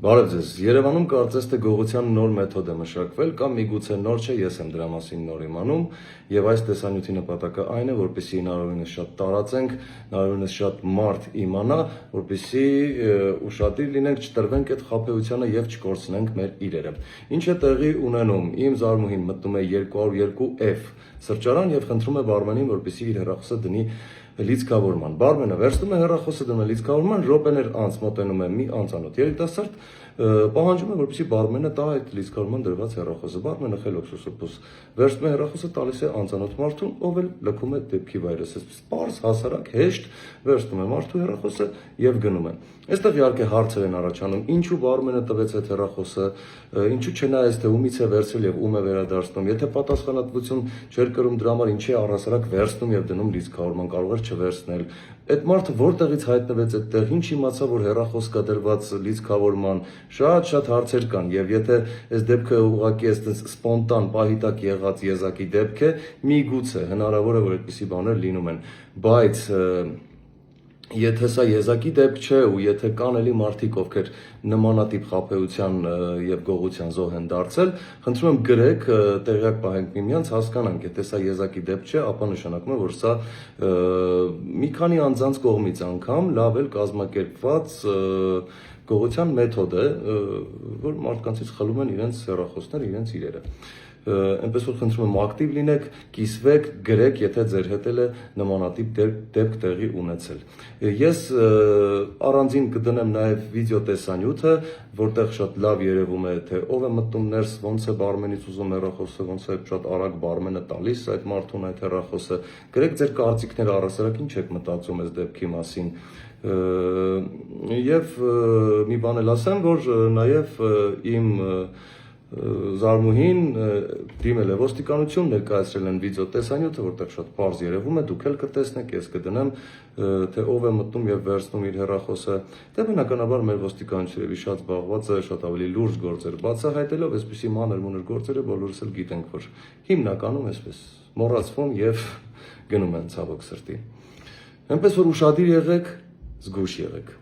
Բարև ձեզ, Երևանում կարծես թե գողության նոր մեթոդ է մշակվել կամ միգուցե նոր չէ, ես եմ դրա մասին նոր իմանում եւ այս տեսանյութի նպատակը այն է, որպեսզի հնարավորինս շատ տարածենք, հնարավորինս շատ մարդ իմանա, որպեսզի ուշադիր լինենք, չտրվենք այդ խաբեությանը եւ չկորցնենք մեր իրերը։ Ինչ է տեղի ունենում, իմ զարմուհին մտնում է 202F սրճարան եւ խնդրում է բարմենին, որպեսզի իր հեռախոսը դնի լիցքավորման։ Բարմենը վերցնում է հեռախոսը, դնում է լիցքավորման, րոպեներ անց մոտենում է մի անծանոթ երիտասարդ, պահանջում է, որպեսզի բարմենը տա այդ լիցքավորման դրված հեռախոսը։ Բարմենը խելոք սուսուփուս վերցնում է հեռախոսը, տալիս է անծանոթ մարդուն, ով էլ լքում է դեպքի վայրս։ Պարզ, հասարակ, հեշտ վերցնում է մարդու հեռախոսը եւ գնում է։ Այստեղ իհարկե հարցեր են առաջանում, ինչու բարմենը տվեց այդ հեռախոսը, ինչու չնայեց թե ումից է վերցրել եւ ում է վերադարձնում, եթե պատասխանատվություն չէր կրում դրա համար ինչի առհասարակ վերցնում եւ դնում լիցքավորման, կարող էր չվերցնել։ Այդ մարդը որտեղից հայտնվեց այդտեղ, ինչ իմացա, որ հեռախոս կա դրված լիցքավորման, շատ հարցեր կան եւ եթե այս դեպքը ուղղակի այս սպոնտան պահի տակ եղած եզակի դեպք է, միգուցե հնարավոր է որ այդպիսի բաներ լինում են, բայց եթե սա եզակի դեպք չէ ու եթե կան էլի մարդիկ, ովքեր նմանատիպ խաբեության եւ գողության զոհ են դարձել, խնդրում եմ գրեք, տեղյակ պահենք միմյանց, հասկանանք, եթե սա եզակի դեպք չէ, ապա նշանակում է, որ սա մի քանի անձանց կողմից անգամ լավ էլ կազմակերպված գողության մեթոդ է, որ մարդկանցից խլում են իրենց հեռախոսները, իրենց իրերը։ Այնպես որ խնդրում եմ ակտիվ լինեք, կիսվեք, գրեք, եթե ձեր հետ է նմանատիպ դեպք տեղի ունեցել։ Ես առանձին կդնեմ նաև վիդեո տեսանյութը, որտեղ շատ լավ երևում է, թե ով է մտնում ներս, ոնց է բարմենից ուզում հեռախոսը, ոնց է շատ արագ բարմենը տալիս այդ մարդուն այդ հեռախոսը։ Գրեք ձեր կարծիքները առհասարակ ինչ եք մտածում այս դեպքի մասին։ Եվ մի բան էլ ասեմ, որ նաև իմ զարմուհին դիմել է ոստիկանություն, ներկայացրել են վիդեո տեսանյութը, որտեղ շատ պարզ երևում է, դուք էլ կտեսնեք, ես կդնեմ, թե ով է մտնում եւ վերցնում իր հեռախոսը։ Դե բնականաբար մեր ոստիկանությունը շատ զբաղված է, շատ ավելի լուրջ գործեր բացահայտելով, այսպիսի մանր-մունր գործերը բոլորս էլ գիտենք, որ հիմնականում այսպես մոռացվում եւ գնում են ցավոք սրտի։ Այնպես որ ուշադիր եղեք, զգույշ եղեք։